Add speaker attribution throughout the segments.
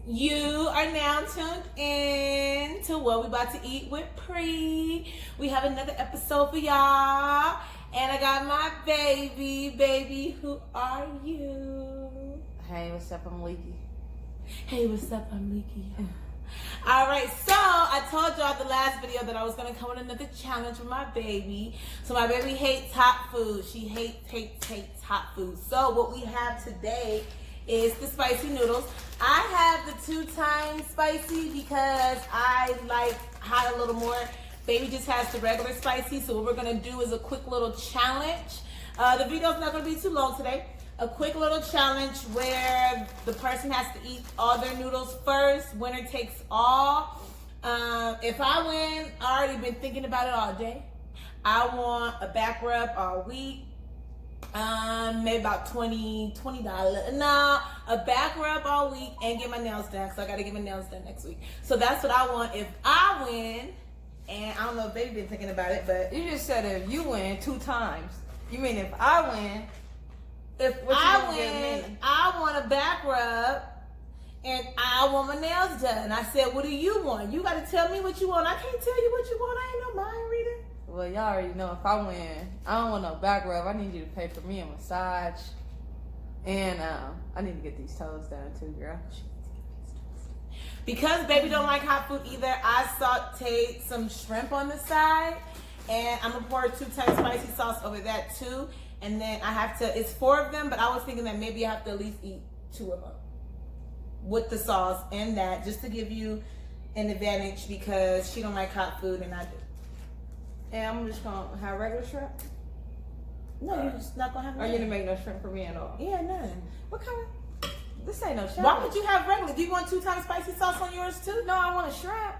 Speaker 1: You are now tuned in to What We About to Eat with Pre. We have another episode for y'all. And I got my baby. Who are you?
Speaker 2: Hey, what's up? I'm Leaky.
Speaker 1: Hey, what's up? I'm Leaky. All right, so I told y'all the last video that I was going to come with another challenge with my baby. So my baby hates hot food. She hates hot food. So what we have today is the spicy noodles. I have the 2 times spicy because I like hot a little more. Baby just has the regular spicy. So what we're gonna do is a quick little challenge. The video's not gonna be too long today. A quick little challenge where the person has to eat all their noodles first. Winner takes all. If I win, I already been thinking about it all day. I want a back rub all week. Maybe about $20. No, a back rub all week and get my nails done. So I gotta get my nails done next week. So that's what I want if I win. And I don't know if they've been thinking about it, but
Speaker 2: You just said if you win 2 times. You mean if I win?
Speaker 1: if
Speaker 2: What you
Speaker 1: I
Speaker 2: gonna give
Speaker 1: win,
Speaker 2: me?
Speaker 1: I want a back rub and I want my nails done. I said, what do you want? You gotta tell me what you want. I can't tell you what you want. I ain't no mind reader.
Speaker 2: Well, y'all already know if I win, I don't want no back rub. I need you to pay for me a massage. And I need to get these toes done too, girl.
Speaker 1: Because baby don't like hot food either, I sauteed some shrimp on the side. And I'm gonna pour 2 times spicy sauce over that too. And then I have to, it's 4 of them, but I was thinking that maybe I have to at least eat 2 of them with the sauce and that, just to give you an advantage because she don't like hot food and I do.
Speaker 2: And I'm just gonna have regular shrimp.
Speaker 1: No, you're just not gonna have
Speaker 2: Or you
Speaker 1: none.
Speaker 2: didn't make no shrimp for me at all.
Speaker 1: Yeah, none.
Speaker 2: What kind of? This ain't no shrimp.
Speaker 1: Why would you have regular? Do you want 2 times spicy sauce on yours too?
Speaker 2: No, I want a shrimp.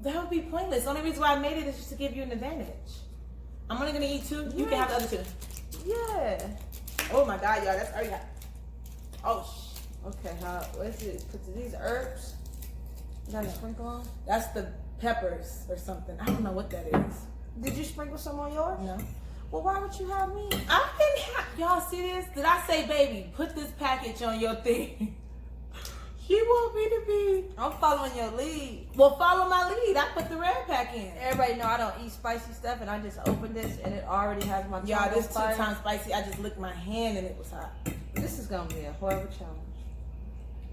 Speaker 1: That would be pointless. The only reason why I made it is just to give you an advantage. I'm only gonna eat 2. You can have the other 2.
Speaker 2: Yeah.
Speaker 1: Oh my God, y'all, that's already hot. Oh,
Speaker 2: Okay, what's it? Put these herbs. You gotta sprinkle on.
Speaker 1: that's the peppers or something. I don't know what that is.
Speaker 2: Did you sprinkle some on yours?
Speaker 1: No.
Speaker 2: Well, why would you have me?
Speaker 1: I've been y'all see this? Did I say, baby, put this package on your thing? She want me to be.
Speaker 2: I'm following your lead.
Speaker 1: Well, follow my lead. I put the red pack in.
Speaker 2: Everybody know I don't eat spicy stuff, and I just opened this, and it already has my tongue
Speaker 1: Y'all, this
Speaker 2: on
Speaker 1: 2
Speaker 2: fire.
Speaker 1: times spicy. I just licked my hand and it was hot.
Speaker 2: This is gonna be a horrible challenge.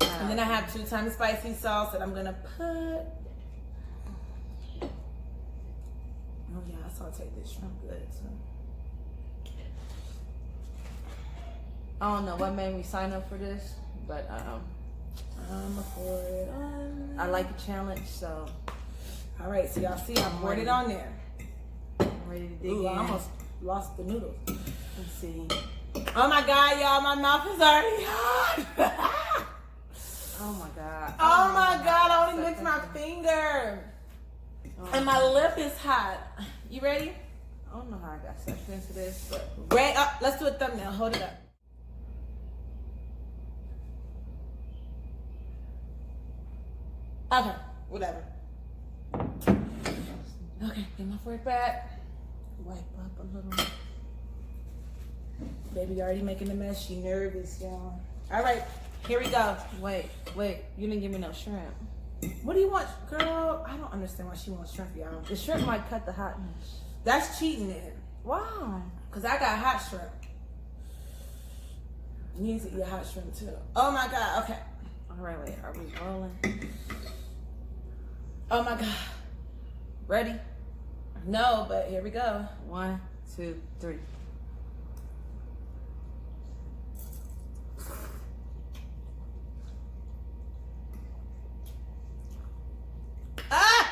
Speaker 1: And then I have 2 times spicy sauce that I'm gonna put. Oh yeah, I sauteed this shrimp good too.
Speaker 2: I don't know what made me sign up for this, but
Speaker 1: I'm for it.
Speaker 2: I like the challenge, so
Speaker 1: All right, so y'all see, I poured it on there.
Speaker 2: I'm ready to dig
Speaker 1: Ooh,
Speaker 2: in.
Speaker 1: I almost lost the noodles.
Speaker 2: Let's see.
Speaker 1: Oh my God, y'all, my mouth is already hot.
Speaker 2: Oh my God.
Speaker 1: Oh my God, I only licked my finger.
Speaker 2: Oh,
Speaker 1: And my lip is hot. You ready?
Speaker 2: I don't know how I got sucked into this, but
Speaker 1: Right up. Let's do a thumbnail. Hold it up. Okay, whatever. Okay, get my fork back. Wipe up a little. Baby already making a mess. She nervous, y'all. All right, here we go.
Speaker 2: wait, you didn't give me no shrimp.
Speaker 1: What do you want, girl? I don't understand why she wants shrimp, y'all.
Speaker 2: The shrimp might cut the hotness.
Speaker 1: That's cheating then.
Speaker 2: Why?
Speaker 1: Cause I got hot shrimp. You need to eat hot shrimp too. Oh my God, okay.
Speaker 2: All right, wait, are we rolling?
Speaker 1: Oh my God.
Speaker 2: Ready?
Speaker 1: No, but here we go.
Speaker 2: 1, 2, 3.
Speaker 1: Ah!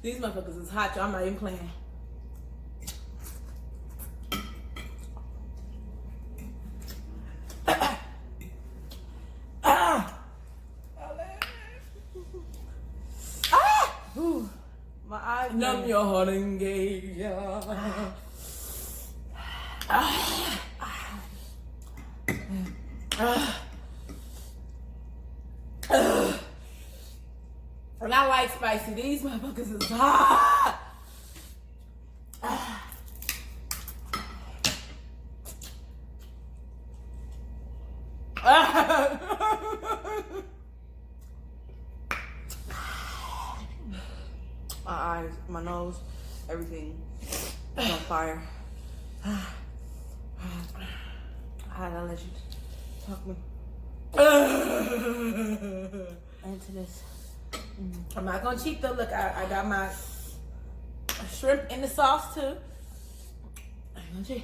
Speaker 1: These motherfuckers is hot, y'all. I'm not even playing.
Speaker 2: My eyes.
Speaker 1: Numb your heart and gauge. And I like spicy. These motherfuckers is hot.
Speaker 2: My eyes, my nose, everything is on fire. I gotta let you talk me into this.
Speaker 1: I'm not gonna cheat though. Look, I got my shrimp in the sauce too. I ain't gonna cheat.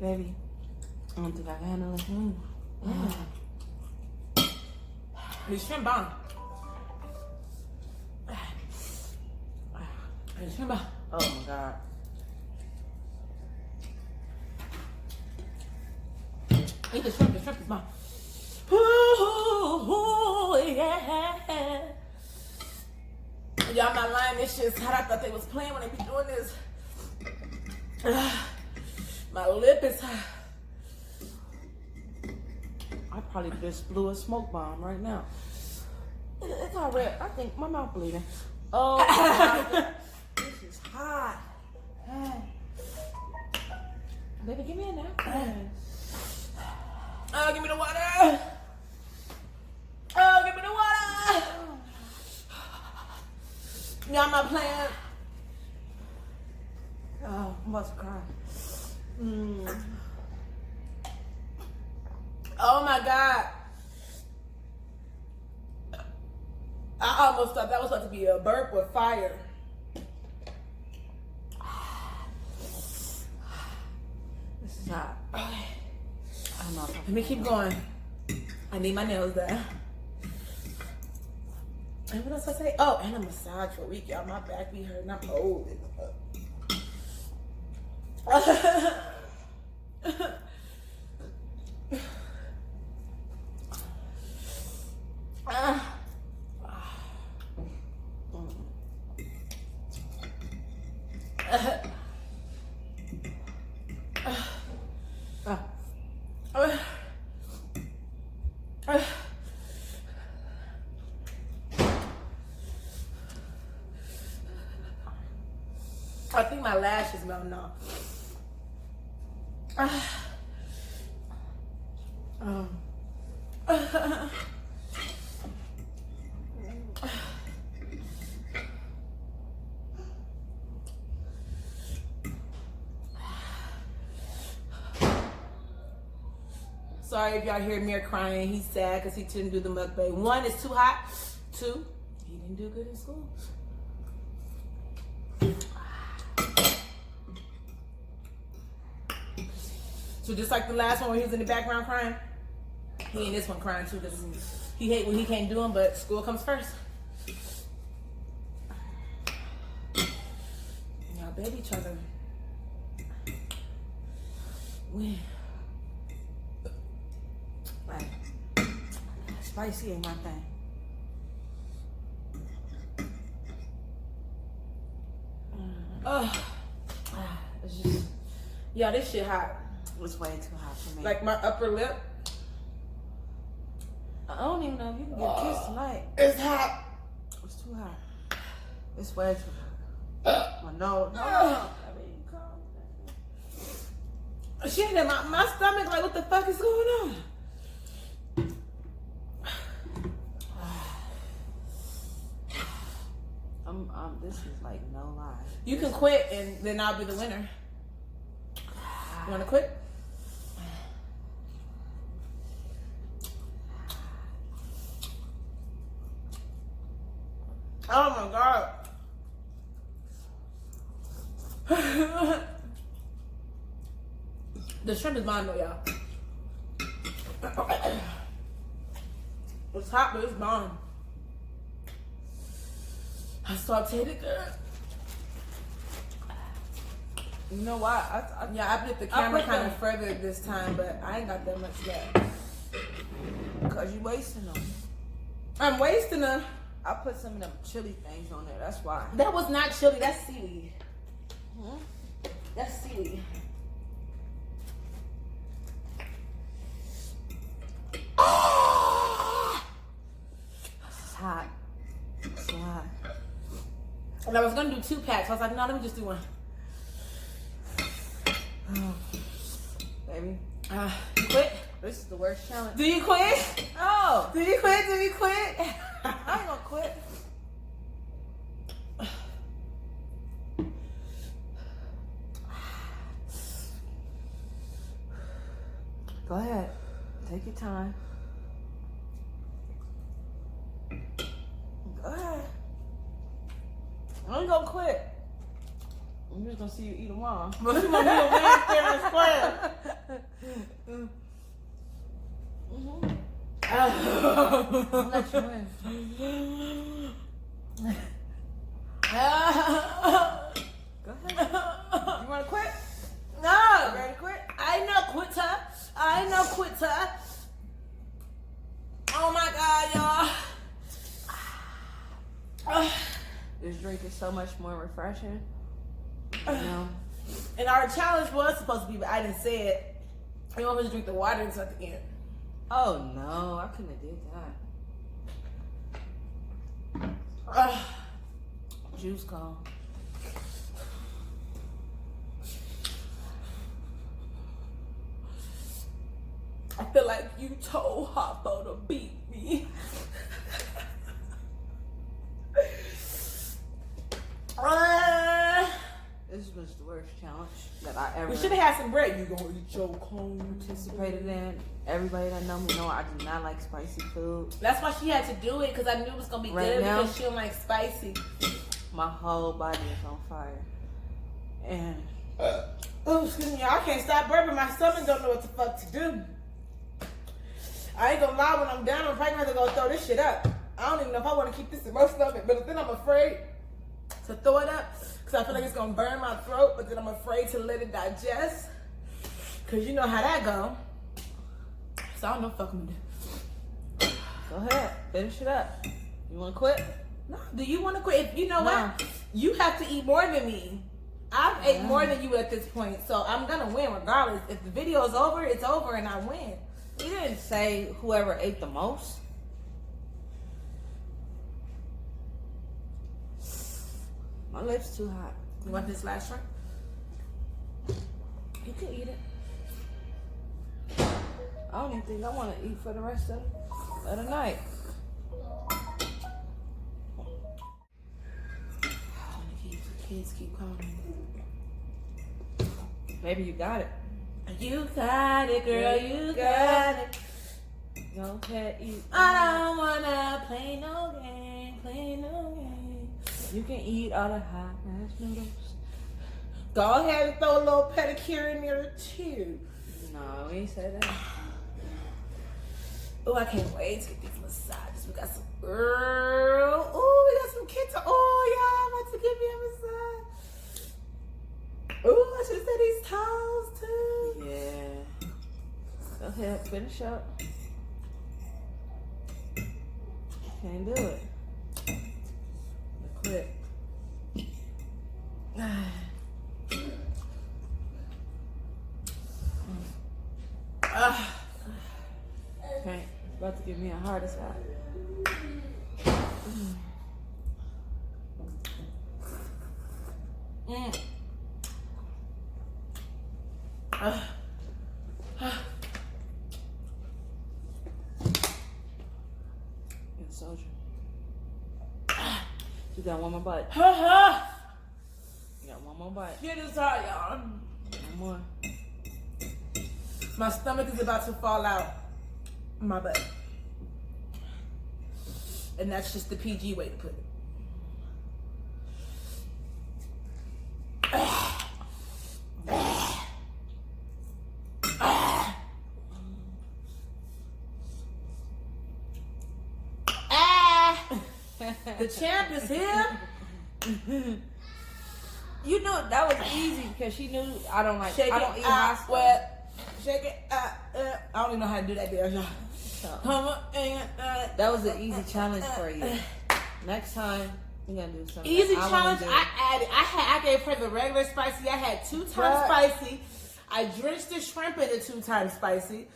Speaker 2: Baby, I don't think I can handle it.
Speaker 1: The shrimp bomb. The shrimp bomb.
Speaker 2: Oh my God.
Speaker 1: Eat the shrimp is bomb. Ooh, yeah. Y'all not lying, this shit's hot. I thought they was playing when they be doing this. My lip is hot.
Speaker 2: I probably just blew a smoke bomb right now. It's all red. I think my mouth bleeding. Oh my God. This is hot. Baby, give me a napkin.
Speaker 1: Oh, give me the water. Oh, give me the water. Y'all not playing.
Speaker 2: Oh, I'm about to cry.
Speaker 1: Oh my God. I almost thought that was about to be a burp with fire.
Speaker 2: This is hot. I'm not.
Speaker 1: Let me keep going. I need my nails done. And what else I say? Oh, and a massage for a week, y'all. My back be hurting. I'm old. I think my lash is melting off. Sorry if y'all hear Mir crying. He's sad because he didn't do the mukbang. 1, it's too hot. 2, he didn't do good in school. So just like the last one where he was in the background crying, he in this one crying too because he hate when he can't do them, but school comes first. Y'all baby each other. When?
Speaker 2: Like, spicy ain't my thing.
Speaker 1: It's just, yeah, this shit hot.
Speaker 2: It's way too hot for me.
Speaker 1: Like my upper lip.
Speaker 2: I don't even know if you can get kissed tonight.
Speaker 1: It's hot.
Speaker 2: It's too hot. It's way too hot. My nose. No. I mean, calm down.
Speaker 1: Shit in my stomach, like what the fuck is going on?
Speaker 2: This is like no lie.
Speaker 1: You can quit and then I'll be the winner. You wanna quit? Oh my God. The shrimp is mine though, y'all. It's hot, but it's mine. I sauteed it good.
Speaker 2: You know why?
Speaker 1: Yeah, I put the camera kind of further this time, but I ain't got that much left.
Speaker 2: Because you wasting them.
Speaker 1: I'm wasting them.
Speaker 2: I put some of them chili things on there. That's why.
Speaker 1: That was not chili. That's seaweed. That's seaweed.
Speaker 2: This is hot.
Speaker 1: And I was gonna do 2 packs. I was like, no, let me just do 1.
Speaker 2: Baby.
Speaker 1: You quit?
Speaker 2: This is the worst challenge.
Speaker 1: Do you quit?
Speaker 2: Oh.
Speaker 1: Do you quit? Do you quit?
Speaker 2: I ain't gonna quit. Go ahead. Take your time. Go ahead. I ain't gonna quit. I'm just gonna see you eat them all.
Speaker 1: But you gonna be a man fair and square.
Speaker 2: I'll let you win. Go ahead. You wanna quit?
Speaker 1: No.
Speaker 2: You ready to quit?
Speaker 1: I ain't no quitter. I ain't no quitter. Oh my God, y'all.
Speaker 2: This drink is so much more refreshing. You know?
Speaker 1: And our challenge was supposed to be, but I didn't say it. We always drink the water until the end.
Speaker 2: Oh no, I couldn't have did that. Juice gone.
Speaker 1: I feel like you told Hoppo to beat me.
Speaker 2: This was the worst challenge that I ever
Speaker 1: We should have had some bread. You gonna eat your cone?
Speaker 2: participated in. Everybody that know me know I do not like spicy food.
Speaker 1: That's why she had to do it, because I knew it was gonna be
Speaker 2: Right
Speaker 1: good
Speaker 2: now?
Speaker 1: because she don't like spicy.
Speaker 2: My whole body is on fire. And
Speaker 1: Oh, excuse me, I can't stop burping. My stomach don't know what the fuck to do. I ain't gonna lie, when I'm down, I'm probably gonna have to go throw this shit up. I don't even know if I want to keep this in my stomach, but then I'm afraid to throw it up because I feel like it's gonna burn my throat, but then I'm afraid to let it digest because you know how that go. So I don't know what the fuck I'm gonna do.
Speaker 2: go ahead, finish it up. You wanna quit?
Speaker 1: No, do you want to quit? If you know
Speaker 2: No.
Speaker 1: what, you have to eat more than me. I've ate more than you at this point, so I'm gonna win regardless. If the video is over, it's over, and I win.
Speaker 2: You didn't say whoever ate the most. My lips too hot.
Speaker 1: You want this last shrimp?
Speaker 2: You can eat it. I don't even think I want to eat for the rest of the night.
Speaker 1: Kids keep calling.
Speaker 2: Maybe you got it.
Speaker 1: You got it, girl. You got it.
Speaker 2: Go ahead, eat.
Speaker 1: I don't wanna play no game. Play no game.
Speaker 2: You can eat all the hot ass noodles.
Speaker 1: Go ahead and throw a little pedicure in there too.
Speaker 2: No, we ain't said that.
Speaker 1: Oh, I can't wait to get these massages. We got some girl. Oh, we got some kids. Oh, y'all about to give me a massage. Oh, I should have said these towels too.
Speaker 2: Yeah. Go ahead, finish up. Can't do it. Quit. Okay, about to give me a heart attack. You're a soldier. You got one more bite. You got one more bite.
Speaker 1: Get this out, y'all.
Speaker 2: One more.
Speaker 1: My stomach is about to fall out my butt. And that's just the PG way to put it. The champ is here.
Speaker 2: You know that was easy because she knew I don't like.
Speaker 1: Shake
Speaker 2: I don't
Speaker 1: it
Speaker 2: eat hot
Speaker 1: out,
Speaker 2: stuff.
Speaker 1: wet. Shake it out. I don't even know how to do that dance, y'all.
Speaker 2: So, that was an easy challenge for you. Next time we're gonna do something.
Speaker 1: Easy
Speaker 2: I
Speaker 1: challenge.
Speaker 2: wanna do.
Speaker 1: I gave her the regular spicy. I had 2 times
Speaker 2: What?
Speaker 1: spicy. I drenched the shrimp in the 2 times spicy.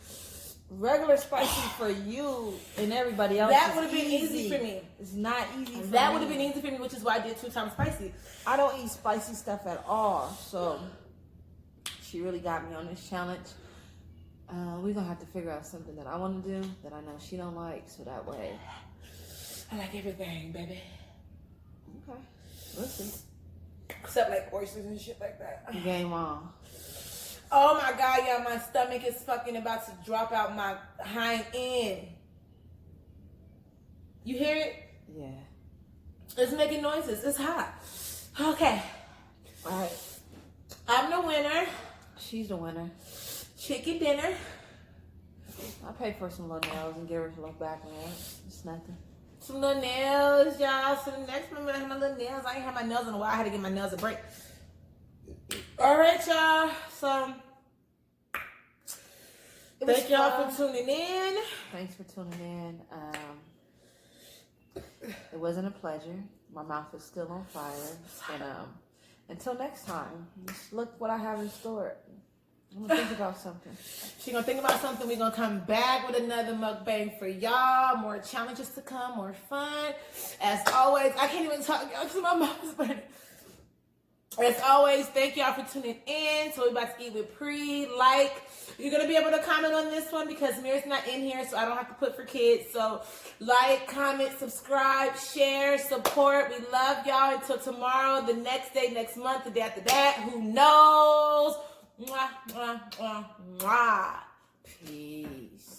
Speaker 2: Regular spicy for you and everybody else.
Speaker 1: That would have been easy for me.
Speaker 2: It's not easy for me.
Speaker 1: That would have been easy for me, which is why I did 2 times spicy.
Speaker 2: I don't eat spicy stuff at all, so she really got me on this challenge. We're gonna have to figure out something that I want to do that I know she don't like, so that way.
Speaker 1: I like everything, baby.
Speaker 2: Okay, listen.
Speaker 1: Except like oysters and shit like that.
Speaker 2: Game on.
Speaker 1: Oh my God, y'all, my stomach is fucking about to drop out my hind end. You hear it?
Speaker 2: Yeah.
Speaker 1: It's making noises. It's hot. Okay.
Speaker 2: All right.
Speaker 1: I'm the winner.
Speaker 2: She's the winner.
Speaker 1: Chicken dinner.
Speaker 2: I paid for some little nails and give her a little background. It's nothing.
Speaker 1: Some little nails, y'all. So the next one, I'm gonna have my little nails. I ain't had my nails in a while. I had to give my nails a break. All right, y'all. So, thank y'all for tuning in.
Speaker 2: Thanks for tuning in. It wasn't a pleasure. My mouth is still on fire. And until next time, just look what I have in store. I'm gonna think about something.
Speaker 1: She's gonna think about something. We're gonna come back with another mukbang for y'all. More challenges to come, more fun. As always, I can't even talk, y'all, because my mouth is burning. As always, thank y'all for tuning in. So we're about to eat with Pre. You're going to be able to comment on this one because Mir's not in here, so I don't have to put for kids. So like, comment, subscribe, share, support. We love y'all. Until tomorrow, the next day, next month, the day after that. Who knows? Mwah, mwah, mwah, mwah.
Speaker 2: Peace.